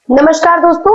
नमस्कार दोस्तों,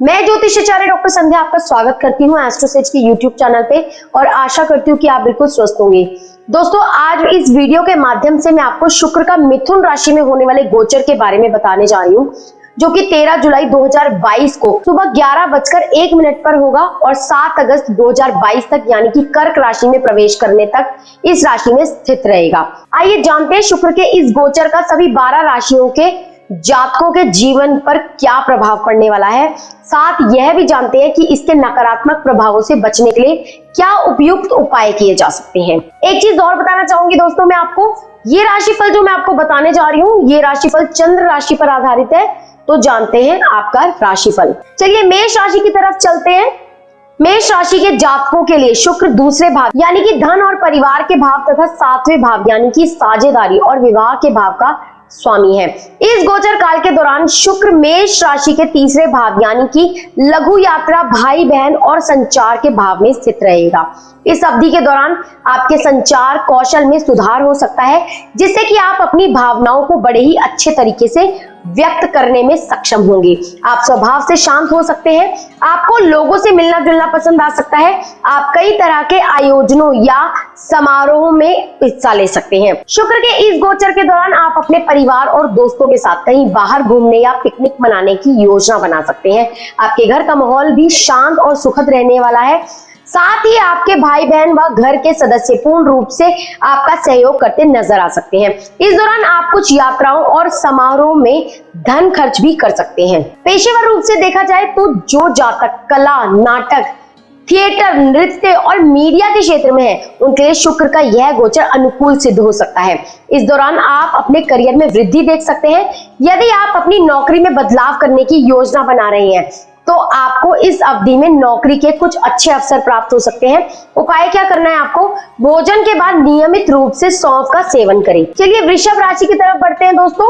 मैं ज्योतिषाचार्य डॉक्टर संध्या आपका स्वागत करती हूँ एस्ट्रोसेज के यूट्यूब चैनल पे और आशा करती हूँ कि आप बिल्कुल स्वस्थ होंगे। दोस्तों, आज इस वीडियो के माध्यम से मैं आपको शुक्र का मिथुन राशि में होने वाले गोचर के बारे में बताने जा रही हूँ, जो कि 13 जुलाई 2022 को सुबह 11:01 पर होगा और 7 अगस्त 2022 तक यानी कि कर्क राशि में प्रवेश करने तक इस राशि में स्थित रहेगा। आइए जानते हैं शुक्र के इस गोचर का सभी 12 राशियों के जातकों के जीवन पर क्या प्रभाव पड़ने वाला है। साथ यह भी जानते हैं कि इसके नकारात्मक प्रभावों से बचने के लिए क्या उपयुक्त उपाय किए जा सकते हैं। एक चीज और बताना चाहूंगी दोस्तों, मैं आपको ये राशिफल जो मैं आपको बताने जा रही हूँ, ये राशिफल चंद्र राशि पर आधारित है। तो जानते हैं आपका राशिफल। चलिए मेष राशि की तरफ चलते हैं। मेष राशि के जातकों के लिए शुक्र दूसरे भाव यानी कि धन और परिवार के भाव तथा 7वें भाव यानी कि साझेदारी और विवाह के भाव का स्वामी है। इस गोचर काल के दौरान शुक्र मेष राशि के तीसरे भाव यानी कि लघु यात्रा, भाई बहन और संचार के भाव में स्थित रहेगा। इस अवधि के दौरान आपके संचार कौशल में सुधार हो सकता है, जिससे कि आप अपनी भावनाओं को बड़े ही अच्छे तरीके से व्यक्त करने में सक्षम होंगे। आप स्वभाव से शांत हो सकते हैं। आपको लोगों से मिलना जुलना पसंद आ सकता है। आप कई तरह के आयोजनों या समारोह में हिस्सा ले सकते हैं। शुक्र के इस गोचर के दौरान आप अपने परिवार और दोस्तों के साथ कहीं बाहर घूमने या पिकनिक मनाने की योजना बना सकते हैं। आपके घर का माहौल भी शांत और सुखद रहने वाला है। साथ ही आपके भाई बहन व घर के सदस्य पूर्ण रूप से आपका सहयोग करते नजर आ सकते हैं। इस दौरान आप कुछ यात्राओं और समारोह में धन खर्च भी कर सकते हैं। पेशेवर रूप से देखा जाए तो जो जातक कला, नाटक, थिएटर, नृत्य और मीडिया के क्षेत्र में है, उनके लिए शुक्र का यह गोचर अनुकूल सिद्ध हो सकता है। इस दौरान आप अपने करियर में वृद्धि देख सकते हैं। यदि आप अपनी नौकरी में बदलाव करने की योजना बना रहे हैं तो आपको इस अवधि में नौकरी के कुछ अच्छे अवसर प्राप्त हो सकते हैं। उपाय क्या करना है आपको? भोजन के बाद नियमित रूप से सौंफ का सेवन करें। चलिए वृषभ राशि की तरफ बढ़ते हैं दोस्तों।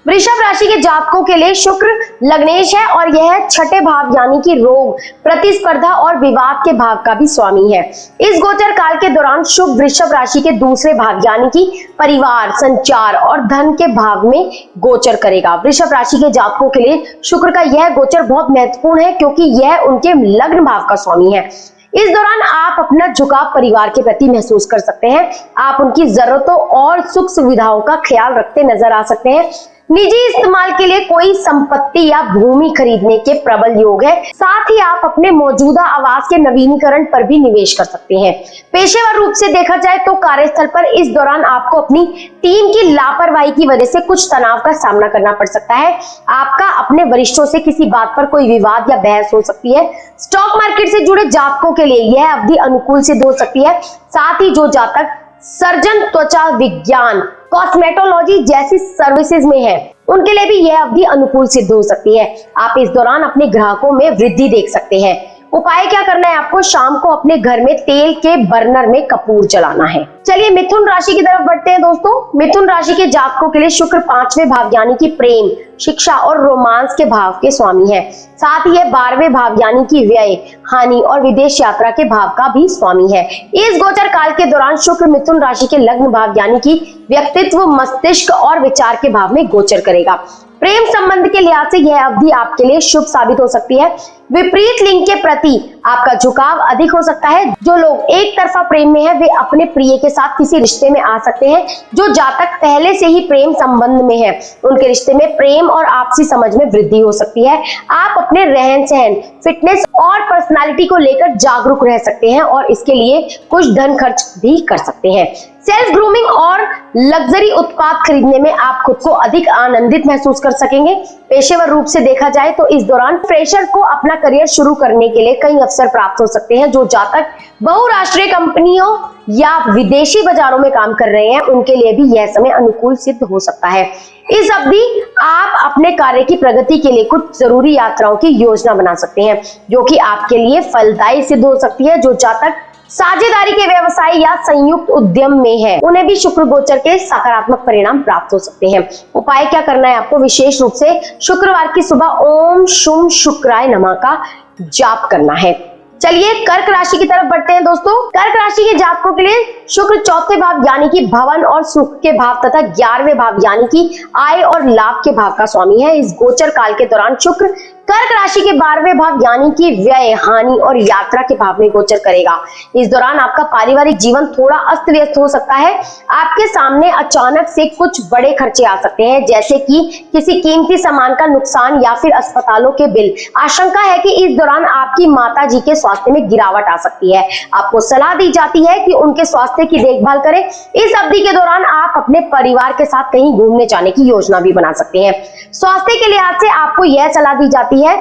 वृषभ राशि के जातकों के लिए शुक्र लग्नेश है और यह छठे भाव यानी कि रोग, प्रतिस्पर्धा और विवाद के भाव का भी स्वामी है। इस गोचर काल के दौरान शुभ वृषभ राशि के दूसरे भाव यानी कि परिवार, संचार और धन के भाव में गोचर करेगा। वृषभ राशि के जातकों के लिए शुक्र का यह गोचर बहुत महत्वपूर्ण है, क्योंकि यह उनके लग्न भाव का स्वामी है। इस दौरान आप अपना झुकाव परिवार के प्रति महसूस कर सकते हैं। आप उनकी जरूरतों और सुख सुविधाओं का ख्याल रखते नजर आ सकते हैं। निजी इस्तेमाल के लिए कोई संपत्ति या भूमि खरीदने के प्रबल योग है। साथ ही आप अपने मौजूदा आवास के नवीनीकरण पर भी निवेश कर सकते हैं। पेशेवर रूप से देखा जाए तो कार्यस्थल पर इस दौरान आपको अपनी टीम की लापरवाही की वजह से कुछ तनाव का सामना करना पड़ सकता है। आपका अपने वरिष्ठों से किसी बात पर कोई विवाद या बहस हो सकती है। स्टॉक मार्केट से जुड़े जातकों के लिए यह अवधि अनुकूल सिद्ध हो सकती है। साथ ही जो जातक सर्जन, त्वचा विज्ञान, कॉस्मेटोलॉजी जैसी सर्विसेज में है, उनके लिए भी यह अवधि अनुकूल सिद्ध हो सकती है। आप इस दौरान अपने ग्राहकों में वृद्धि देख सकते हैं। उपाय क्या करना है आपको? शाम को अपने घर में तेल के बर्नर में कपूर जलाना है। चलिए मिथुन राशि की तरफ बढ़ते हैं दोस्तों। मिथुन राशि के जातकों के लिए शुक्र 5वें भाव यानी कि प्रेम, शिक्षा और रोमांस के भाव के स्वामी है। साथ ही यह 12वें भाव यानी कि व्यय, हानि और विदेश यात्रा के भाव का भी स्वामी है। इस गोचर काल के दौरान शुक्र मिथुन राशि के लग्न भाव यानी कि व्यक्तित्व, मस्तिष्क और विचार के भाव में गोचर करेगा। प्रेम संबंध के लिहाज से यह अवधि आपके लिए शुभ साबित हो सकती है। विपरीत लिंग के प्रति आपका झुकाव अधिक हो सकता है। जो लोग एक तरफा प्रेम में है, वे अपने प्रिय के साथ किसी रिश्ते में आ सकते हैं। जो जातक पहले से ही प्रेम संबंध में है, उनके रिश्ते में प्रेम और आपसी समझ में वृद्धि हो सकती है। आप अपने रहन सहन, फिटनेस और पर्सनालिटी को लेकर जागरूक रह सकते हैं और इसके लिए कुछ धन खर्च भी कर सकते हैं। सेल्फ ग्रूमिंग और लग्जरी उत्पाद खरीदने में आप खुद को अधिक आनंदित महसूस कर सकेंगे। पेशेवर रूप से देखा जाए तो इस दौरान फ्रेशर को अपना करियर शुरू करने के लिए कई अवसर प्राप्त हो सकते हैं। जो जातक बहुराष्ट्रीय कंपनियों या विदेशी बाजारों में काम कर रहे हैं, उनके लिए भी यह समय अनुकूल सिद्ध हो सकता है। इस अवधि आप अपने कार्य की प्रगति के लिए कुछ जरूरी यात्राओं की योजना बना सकते हैं, जो कि आपके लिए फलदायी सिद्ध हो सकती है। जो जातक साझेदारी के व्यवसाय या संयुक्त उद्यम में है, उन्हें भी शुक्र गोचर के सकारात्मक परिणाम प्राप्त हो सकते हैं। उपाय क्या करना है आपको? विशेष रूप से शुक्रवार की सुबह ओम शुम शुक्राय नमः का जाप करना है। चलिए कर्क राशि की तरफ बढ़ते हैं दोस्तों। कर्क राशि के जातकों के लिए शुक्र चौथे भाव यानी कि भवन और सुख के भाव तथा 11वें भाव यानी कि आय और लाभ के भाव का स्वामी है। इस गोचर काल के दौरान शुक्र कर्क राशि के 12वें भाव यानी कि व्यय, हानि और यात्रा के भाव में गोचर करेगा। इस दौरान आपका पारिवारिक जीवन थोड़ा अस्त व्यस्त हो सकता है। आपके सामने अचानक से कुछ बड़े खर्चे आ सकते हैं, जैसे कि किसी कीमती सामान का नुकसान या फिर अस्पतालों के बिल। आशंका है कि इस दौरान आपकी माता जी के स्वास्थ्य में गिरावट आ सकती है। आपको सलाह दी जाती है कि उनके स्वास्थ्य की देखभाल करें। इस अवधि के दौरान आप अपने परिवार के साथ कहीं घूमने जाने की योजना भी बना सकते हैं। स्वास्थ्य के लिहाज से आपको यह सलाह दी जाती है,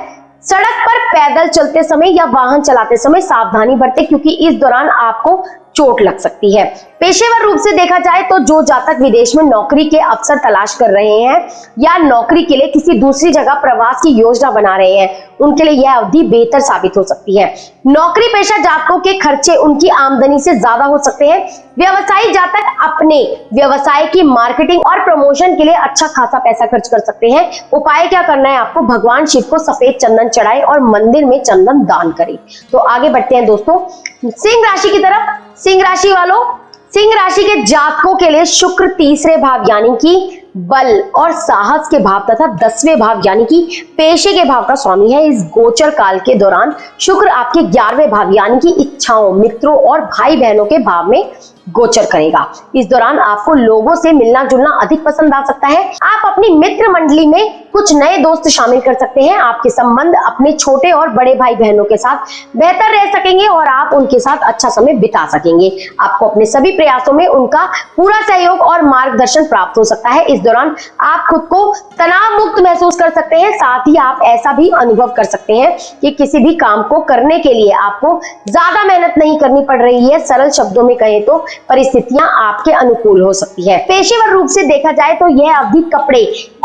सड़क पर पैदल चलते समय या वाहन चलाते समय सावधानी बरतें, क्योंकि इस दौरान आपको चोट लग सकती है। पेशेवर रूप से देखा जाए तो जो जातक विदेश में नौकरी के अवसर तलाश कर रहे हैं या नौकरी के लिए किसी दूसरी जगह प्रवास की योजना बना रहे हैं, उनके लिए यह अवधि बेहतर साबित हो सकती है। नौकरी पेशा जातकों के खर्चे उनकी आमदनी से ज्यादा हो सकते हैं। व्यवसायी जातक अपने व्यवसाय की मार्केटिंग और प्रमोशन के लिए अच्छा खासा पैसा खर्च कर सकते हैं। उपाय क्या करना है आपको, भगवान शिव को सफेद चंदन चढ़ाएं और मंदिर में चंदन दान करें। तो आगे बढ़ते हैं दोस्तों सिंह राशि की तरफ। सिंह राशि वालों, सिंह राशि के जातकों के लिए शुक्र तीसरे भाव यानी कि बल और साहस के भाव तथा 10वें भाव यानी कि पेशे के भाव का स्वामी है। इस गोचर काल के दौरान शुक्र आपके 11वें भाव यानी कि इच्छाओं, मित्रों और भाई बहनों के भाव में गोचर करेगा। इस दौरान आपको लोगों से मिलना जुलना अधिक पसंद आ सकता है। आप अपनी मित्र मंडली में कुछ नए दोस्त शामिल कर सकते हैं। आपके संबंध अपने छोटे और बड़े भाई बहनों के साथ बेहतर रह सकेंगे और आप उनके साथ अच्छा समय बिता सकेंगे। आपको अपने सभी प्रयासों में उनका पूरा सहयोग और मार्गदर्शन प्राप्त हो सकता है। इस दौरान आप खुद को तनाव मुक्त महसूस कर सकते हैं। साथ ही आप ऐसा भी अनुभव कर सकते हैं कि किसी भी काम को करने के लिए आपको ज्यादा मेहनत नहीं करनी पड़ रही है। सरल शब्दों में कहें तो परिस्थितियां आपके अनुकूल हो सकती है। पेशेवर रूप से देखा जाए तो यह अवधि कपड़े,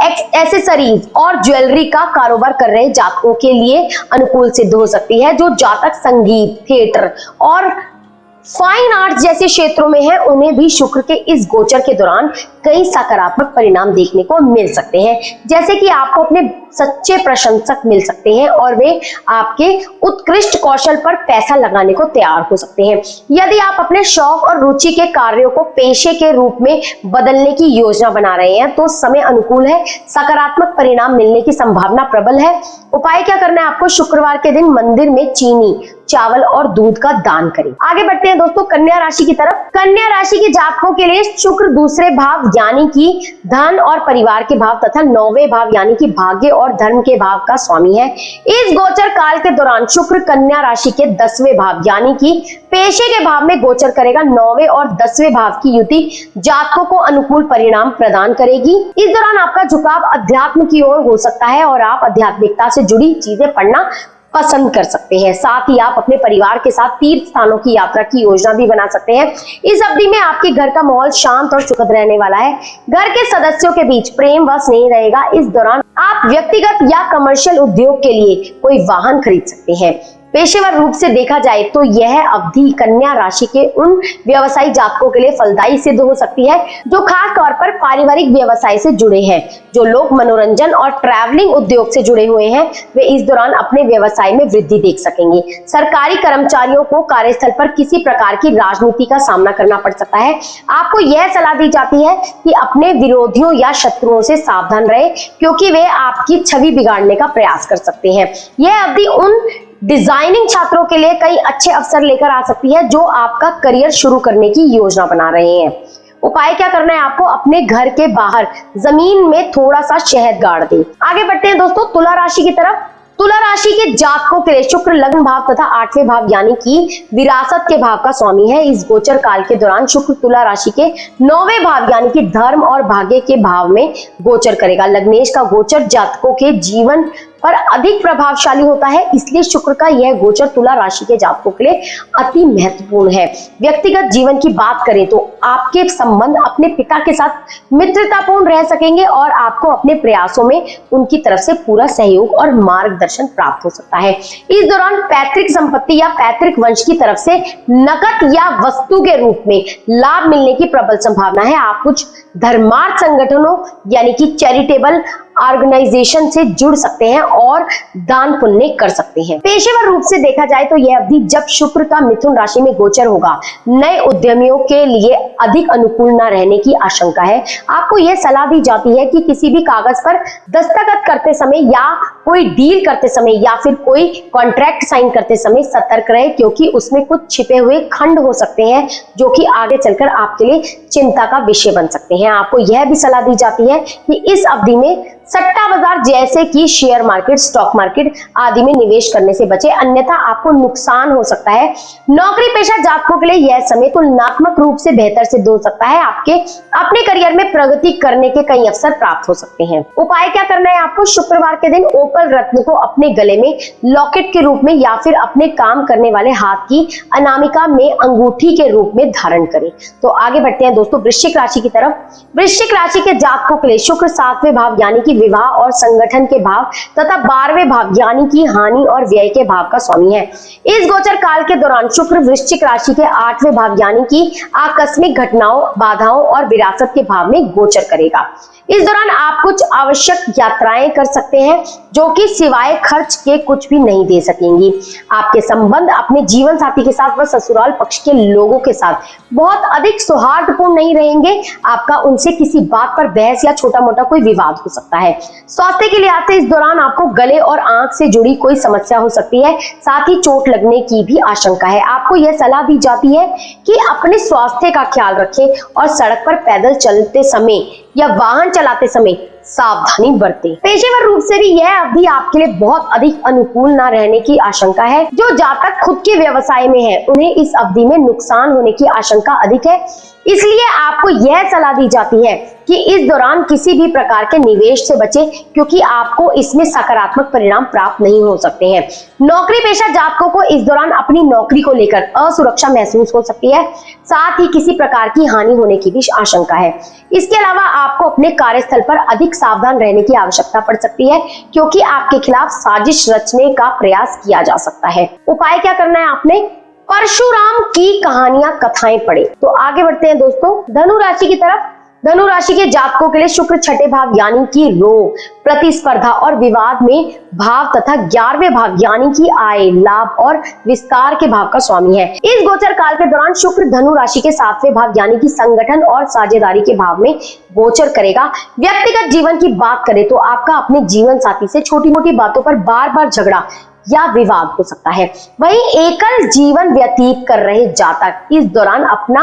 एक्सेसरीज और ज्वेलरी का कारोबार कर रहे जातकों के लिए अनुकूल सिद्ध हो सकती है। जो जातक संगीत, थिएटर और फाइन आर्ट्स जैसे क्षेत्रों में है, उन्हें भी शुक्र के इस गोचर के दौरान कई सकारात्मक परिणाम देखने को मिल सकते हैं। जैसे कि आपको अपने सच्चे प्रशंसक मिल सकते हैं और वे आपके उत्कृष्ट कौशल पर पैसा लगाने को तैयार हो सकते हैं। यदि आप अपने शौक और रुचि के कार्यों को पेशे के रूप में बदलने की योजना बना रहे हैं तो समय अनुकूल है। सकारात्मक परिणाम मिलने की संभावना प्रबल है। उपाय क्या करना है आपको, शुक्रवार के दिन मंदिर में चीनी, चावल और दूध का दान करें। आगे बढ़ते हैं दोस्तों कन्या राशि की तरफ। कन्या राशि के जातकों के लिए शुक्र दूसरे भाव यानी कि धन और परिवार के भाव तथा 9वें भाव यानी कि भाग्य और धर्म के भाव का स्वामी है। इस गोचर काल के दौरान शुक्र कन्या राशि के 10वें भाव यानी कि पेशे के भाव में गोचर करेगा। 9वें और 10वें भाव की युति जातकों को अनुकूल परिणाम प्रदान करेगी। इस दौरान आपका झुकाव अध्यात्म की ओर हो सकता है और आप आध्यात्मिकता से जुड़ी चीजें पढ़ना पसंद कर सकते हैं। साथ ही आप अपने परिवार के साथ तीर्थ स्थानों की यात्रा की योजना भी बना सकते हैं। इस अवधि में आपके घर का माहौल शांत और सुखद रहने वाला है। घर के सदस्यों के बीच प्रेम व स्नेह रहेगा। इस दौरान आप व्यक्तिगत या कमर्शियल उद्योग के लिए कोई वाहन खरीद सकते हैं। पेशेवर रूप से देखा जाए तो यह अवधि कन्या राशि के उन व्यवसायी जातकों के लिए फलदायी सिद्ध हो सकती है जो खास तौर पर पारिवारिक व्यवसाय से जुड़े हैं। जो लोग मनोरंजन और ट्रैवलिंग उद्योग से जुड़े हुए हैं वे इस दौरान अपने व्यवसाय में वृद्धि देख सकेंगे। सरकारी कर्मचारियों को कार्यस्थल पर किसी प्रकार की राजनीति का सामना करना पड़ सकता है। आपको यह सलाह दी जाती है कि अपने विरोधियों या शत्रुओं से सावधान रहे, क्योंकि वे आपकी छवि बिगाड़ने का प्रयास कर सकते हैं। यह अवधि उन डिजाइनिंग छात्रों के लिए कई अच्छे अवसर लेकर आ सकती है जो आपका करियर शुरू करने की योजना बना रहे हैं। उपाय क्या करना है आपको, अपने घर के बाहर जमीन में थोड़ा सा शहद गाड़ दें। आगे बढ़ते हैं दोस्तों तुला राशि की तरफ। तुला राशि के जातकों के लिए शुक्र लग्न भाव तथा 8वें भाव यानी कि विरासत के भाव का स्वामी है। इस गोचर काल के दौरान शुक्र तुला राशि के 9वें भाव यानी कि धर्म और भाग्य के भाव में गोचर करेगा। लग्नेश का गोचर जातकों के जीवन पर अधिक प्रभावशाली होता है, इसलिए शुक्र का यह गोचर तुला राशि के जातकों के लिए अति महत्वपूर्ण है। व्यक्तिगत जीवन की बात करें तो आपके संबंध अपने पिता के साथ मित्रतापूर्ण रह सकेंगे और आपको अपने प्रयासों में उनकी तरफ से पूरा सहयोग और मार्गदर्शन प्राप्त हो सकता है। इस दौरान पैतृक संपत्ति या पैतृक वंश की तरफ से नकद या वस्तु के रूप में लाभ मिलने की प्रबल संभावना है। आप कुछ धर्मार्थ संगठनों यानी कि चैरिटेबल ऑर्गेनाइजेशन से जुड़ सकते हैं और दान पुण्य कर सकते हैं। पेशेवर रूप से देखा जाए तो यह अवधि जब शुक्र का मिथुन राशि में गोचर होगा, नए उद्यमियों के लिए अधिक अनुकूल न रहने की आशंका है। आपको यह सलाह दी जाती है कि किसी भी कागज पर दस्तखत करते समय या कोई डील करते समय या फिर कोई कॉन्ट्रैक्ट साइन करते समय सतर्क रहे, क्योंकि उसमें कुछ छिपे हुए खंड हो सकते हैं जो कि आगे चलकर आपके लिए चिंता का विषय बन सकते हैं। आपको यह भी सलाह दी जाती है कि इस अवधि में सट्टा बाजार जैसे कि शेयर मार्केट, स्टॉक मार्केट आदि में निवेश करने से बचें, अन्यथा आपको नुकसान हो सकता है। नौकरी पेशा जातकों के लिए यह समय तुलनात्मक रूप से बेहतर सिद्ध हो सकता है। आपके अपने करियर में प्रगति करने के कई अवसर प्राप्त हो सकते हैं। उपाय क्या करना है आपको? शुक्रवार के दिन ओपल रत्न को अपने गले में लॉकेट के रूप में या फिर अपने काम करने वाले हाथ की अनामिका में अंगूठी के रूप में धारण करें। तो आगे बढ़ते हैं दोस्तों वृश्चिक राशि की तरफ। वृश्चिक राशि के जातकों के लिए शुक्र 7वें भाव यानी कि विवाह और संगठन के भाव तथा 12वें भाव यानी कि हानि और व्यय के भाव का स्वामी है। इस गोचर काल के दौरान शुक्र वृश्चिक राशि के 8वें भाव यानी कि आकस्मिक घटनाओं, बाधाओं और विरासत के भाव में गोचर करेगा। इस दौरान आप कुछ आवश्यक यात्राएं कर सकते हैं जो कि सिवाय खर्च के कुछ भी नहीं दे सकेंगी। आपके संबंध अपने जीवन साथी के साथ व ससुराल पक्ष के लोगों के साथ बहुत अधिक सौहार्दपूर्ण नहीं रहेंगे। आपका उनसे किसी बात पर बहस या छोटा मोटा कोई विवाद हो सकता है। स्वास्थ्य के लिहाज से इस दौरान आपको गले और आंख से जुड़ी कोई समस्या हो सकती है, साथ ही चोट लगने की भी आशंका है। आपको यह सलाह दी जाती है कि अपने स्वास्थ्य का ख्याल रखें और सड़क पर पैदल चलते समय या वाहन चलाते समय सावधानी बरतें। पेशेवर रूप से भी यह अवधि आपके लिए बहुत अधिक अनुकूल न रहने की आशंका है। जो जातक खुद के व्यवसाय में है उन्हें इस अवधि में नुकसान होने की आशंका अधिक है, इसलिए आपको यह सलाह दी जाती है कि इस दौरान किसी भी प्रकार के निवेश से बचें, क्योंकि आपको इसमें सकारात्मक परिणाम प्राप्त नहीं हो सकते हैं। नौकरी पेशा जातकों को इस दौरान अपनी नौकरी को लेकर असुरक्षा महसूस हो सकती है, साथ ही किसी प्रकार की हानि होने की भी आशंका है। इसके अलावा आपको अपने कार्यस्थल पर अधिक सावधान रहने की आवश्यकता पड़ सकती है, क्योंकि आपके खिलाफ साजिश रचने का प्रयास किया जा सकता है। उपाय क्या करना है आपने? परशुराम की कहानियां, कथाएं पढ़े। तो आगे बढ़ते हैं दोस्तों धनु राशि की तरफ। धनु राशि के जातकों के लिए शुक्र 6ठे भाव यानी कि रोग, प्रतिस्पर्धा और विवाद में भाव तथा 11वें भाव यानी कि आय, लाभ और विस्तार के भाव का स्वामी है। इस गोचर काल के दौरान शुक्र धनु राशि के 7वें भाव यानी कि संगठन और साझेदारी के भाव में गोचर करेगा। व्यक्तिगत जीवन की बात करें तो आपका अपने जीवन साथी से छोटी मोटी बातों पर बार बार झगड़ा या विवाद हो सकता है। वहीं एकल जीवन व्यतीत कर रहे जातक इस दौरान अपना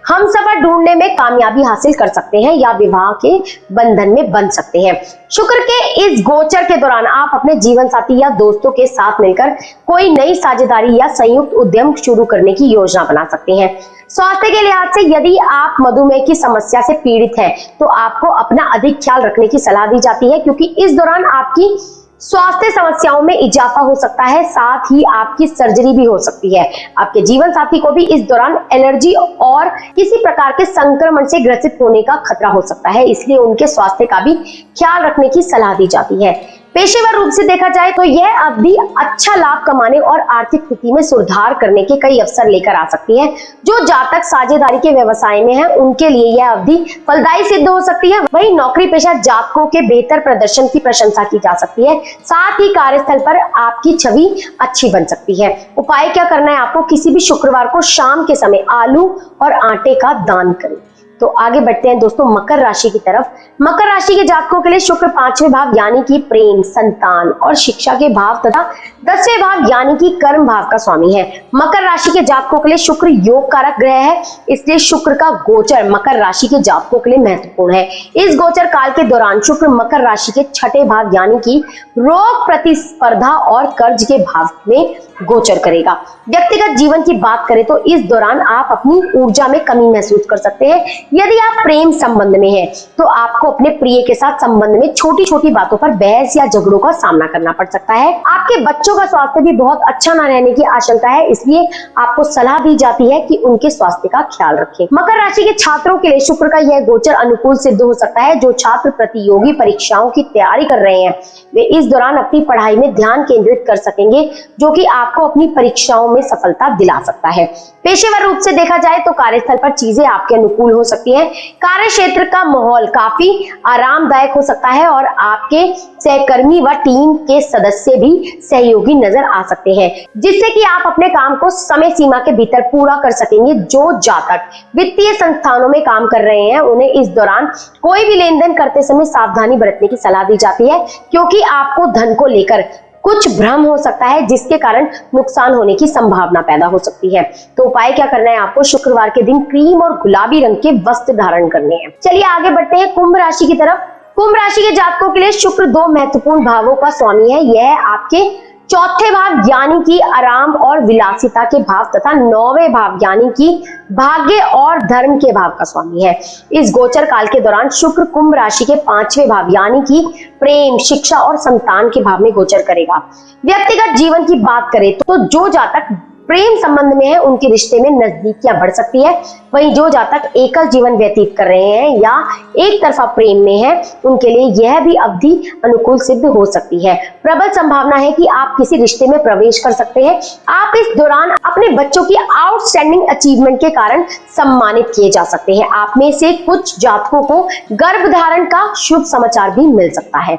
हमसफर ढूंढने में कामयाबी हासिल कर सकते हैं या विवाह के बंधन में बंध सकते हैं। शुक्र के इस गोचर के दौरान आप अपने जीवन साथी या दोस्तों के साथ मिलकर कोई नई साझेदारी या संयुक्त उद्यम शुरू करने की योजना बना सकते हैं। स्वास्थ्य के लिहाज से यदि आप मधुमेह की समस्या से पीड़ित हैं तो आपको अपना अधिक ख्याल रखने की सलाह दी जाती है, क्योंकि इस दौरान आपकी स्वास्थ्य समस्याओं में इजाफा हो सकता है, साथ ही आपकी सर्जरी भी हो सकती है। आपके जीवन साथी को भी इस दौरान एलर्जी और किसी प्रकार के संक्रमण से ग्रसित होने का खतरा हो सकता है, इसलिए उनके स्वास्थ्य का भी ख्याल रखने की सलाह दी जाती है। पेशेवर रूप से देखा जाए तो यह अवधि अच्छा लाभ कमाने और आर्थिक स्थिति में सुधार करने के कई अवसर लेकर आ सकती है। जो जातक साझेदारी के व्यवसाय में है उनके लिए यह अवधि फलदायी सिद्ध हो सकती है। वहीं नौकरी पेशा जातकों के बेहतर प्रदर्शन की प्रशंसा की जा सकती है, साथ ही कार्यस्थल पर आपकी छवि अच्छी बन सकती है। उपाय क्या करना है आपको? किसी भी शुक्रवार को शाम के समय आलू और आटे का दान करें। तो आगे बढ़ते हैं दोस्तों मकर राशि की तरफ। मकर राशि के जातकों के लिए शुक्र 5वें भाव यानी कि प्रेम, संतान और शिक्षा के भाव तथा 10वें भाव यानी कि कर्म भाव का स्वामी है। मकर राशि के जातकों के लिए शुक्र योग कारक ग्रह है, इसलिए शुक्र का गोचर मकर राशि के जातकों के लिए महत्वपूर्ण है। इस गोचर काल के दौरान शुक्र मकर राशि के 6ठे भाव यानी कि रोग, प्रतिस्पर्धा और कर्ज के भाव में गोचर करेगा। व्यक्तिगत जीवन की बात करें तो इस दौरान आप अपनी ऊर्जा में कमी महसूस कर सकते हैं। यदि आप प्रेम संबंध में हैं तो आपको अपने प्रिय के साथ संबंध में छोटी छोटी बातों पर बहस या झगड़ों का सामना करना पड़ सकता है। आपके बच्चों का स्वास्थ्य भी बहुत अच्छा न रहने की आशंका है, इसलिए आपको सलाह दी जाती है कि उनके स्वास्थ्य का ख्याल रखें। मकर राशि के छात्रों के लिए शुक्र का यह गोचर अनुकूल सिद्ध हो सकता है। जो छात्र प्रतियोगी परीक्षाओं की तैयारी कर रहे हैं वे इस दौरान अपनी पढ़ाई में ध्यान केंद्रित कर सकेंगे, जो कि आपको अपनी परीक्षाओं में सफलता दिला सकता है। पेशेवर रूप से देखा जाए तो कार्यस्थल पर चीजें आपके अनुकूल हो सकती सकती है। कार्य क्षेत्र का माहौल काफी आरामदायक हो सकता है और आपके सहकर्मी व टीम के सदस्य भी सहयोगी नजर आ सकते हैं, जिससे कि आप अपने काम को समय सीमा के भीतर पूरा कर सकेंगे। जो जातक वित्तीय संस्थानों में काम कर रहे हैं उन्हें इस दौरान कोई भी लेन देन करते समय सावधानी बरतने की सलाह दी जाती है, क्योंकि आपको धन को लेकर कुछ भ्रम हो सकता है जिसके कारण नुकसान होने की संभावना पैदा हो सकती है। तो उपाय क्या करना है आपको? शुक्रवार के दिन क्रीम और गुलाबी रंग के वस्त्र धारण करने हैं। चलिए आगे बढ़ते हैं कुंभ राशि की तरफ। कुंभ राशि के जातकों के लिए शुक्र दो महत्वपूर्ण भावों का स्वामी है। यह आपके चौथे भाव यानी कि आराम और विलासिता के भाव तथा नौवें भाव यानी कि भाग्य और धर्म के भाव का स्वामी है। इस गोचर काल के दौरान शुक्र कुंभ राशि के पांचवें भाव यानी कि प्रेम, शिक्षा और संतान के भाव में गोचर करेगा। व्यक्तिगत जीवन की बात करें तो जो जातक प्रेम संबंध में है उनके रिश्ते में नजदीकियां बढ़ सकती है। वहीं जो जातक एकल जीवन व्यतीत कर रहे हैं या एक तरफा प्रेम में है उनके लिए यह भी अवधि अनुकूल सिद्ध हो सकती है। प्रबल संभावना है कि आप किसी रिश्ते में प्रवेश कर सकते हैं। आप इस दौरान अपने बच्चों की आउटस्टैंडिंग अचीवमेंट के कारण सम्मानित किए जा सकते हैं। आप में से कुछ जातकों को गर्भधारण का शुभ समाचार भी मिल सकता है।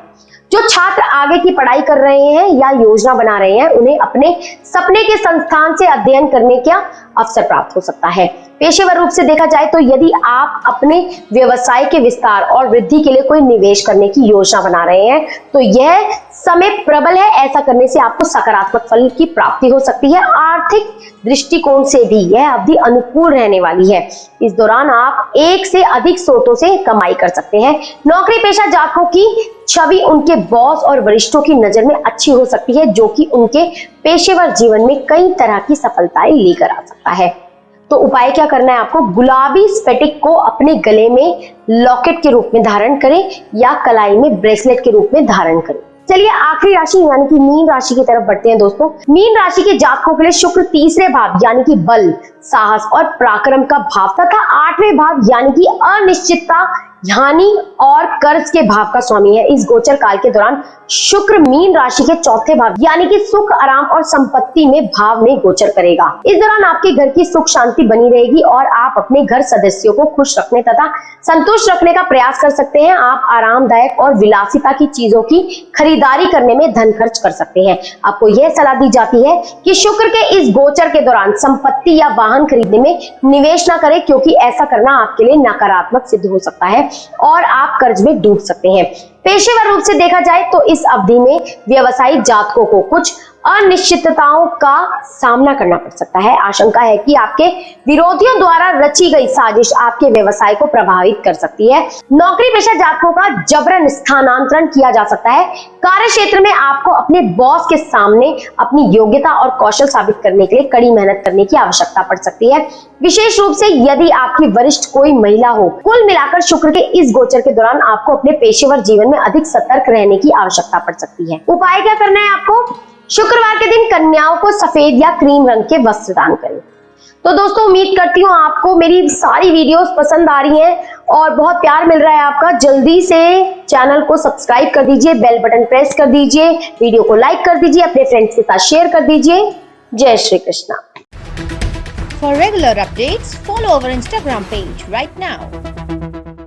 जो छात्र आगे की पढ़ाई कर रहे हैं या योजना बना रहे हैं उन्हें अपने सपने के संस्थान से अध्ययन करने का अवसर प्राप्त हो सकता है। पेशेवर रूप से देखा जाए तो यदि आप अपने व्यवसाय के विस्तार और वृद्धि के लिए कोई निवेश करने की योजना बना रहे हैं तो यह समय प्रबल है। ऐसा करने से आपको सकारात्मक फल की प्राप्ति हो सकती है। आर्थिक दृष्टिकोण से भी यह अवधि अनुकूल रहने वाली है। इस दौरान आप एक से अधिक स्रोतों से कमाई कर सकते हैं। नौकरी पेशा जातकों की छवि उनके बॉस और वरिष्ठों की नजर में अच्छी हो सकती है, जो कि उनके पेशेवर जीवन में कई तरह की सफलताएं लेकर आ सकता है। तो उपाय क्या करना है आपको? गुलाबी स्फटिक को अपने गले में लॉकेट के रूप में धारण करें या कलाई में ब्रेसलेट के रूप में धारण करें। चलिए आखिरी राशि यानी कि मीन राशि की तरफ बढ़ते हैं दोस्तों। मीन राशि के जातकों के लिए शुक्र तीसरे भाव यानी कि बल, साहस और पराक्रम का भाव तथा आठवें भाव यानी कि अनिश्चितता, हानि और कर्ज के भाव का स्वामी है। इस गोचर काल के दौरान शुक्र मीन राशि के चौथे भाव यानी कि सुख, आराम और संपत्ति में भाव में गोचर करेगा। इस दौरान आपके घर की सुख शांति बनी रहेगी और आप अपने घर सदस्यों को खुश रखने तथा संतुष्ट रखने का प्रयास कर सकते हैं। आप आरामदायक और विलासिता की चीजों की खरीदारी करने में धन खर्च कर सकते हैं। आपको यह सलाह दी जाती है कि शुक्र के इस गोचर के दौरान संपत्ति या वाहन खरीदने में निवेश न करें, क्योंकि ऐसा करना आपके लिए नकारात्मक सिद्ध हो सकता है और आप कर्ज में डूब सकते हैं। पेशेवर रूप से देखा जाए तो इस अवधि में व्यवसायिक जातकों को कुछ अनिश्चितताओं का सामना करना पड़ सकता है। आशंका है कि आपके विरोधियों द्वारा रची गई साजिश आपके व्यवसाय को प्रभावित कर सकती है। नौकरी पेशा जातकों का जबरन स्थानांतरण किया जा सकता है। कार्य क्षेत्र में आपको अपने बॉस के सामने अपनी योग्यता और कौशल साबित करने के लिए कड़ी मेहनत करने की आवश्यकता पड़ सकती है, विशेष रूप से यदि आपकी वरिष्ठ कोई महिला हो। कुल मिलाकर शुक्र के इस गोचर के दौरान आपको अपने पेशेवर जीवन में अधिक सतर्क रहने की आवश्यकता पड़ सकती है। उपाय क्या करना है आपको? शुक्रवार के दिन कन्याओं को सफेद या क्रीम रंग के वस्त्र दान करें। तो दोस्तों उम्मीद करती हूँ आपको मेरी सारी वीडियोस पसंद आ रही हैं और बहुत प्यार मिल रहा है आपका। जल्दी से चैनल को सब्सक्राइब कर दीजिए, बेल बटन प्रेस कर दीजिए, वीडियो को लाइक कर दीजिए, अपने फ्रेंड्स के साथ शेयर कर दीजिए। जय Shri Krishna. For regular updates, follow our Instagram page right now.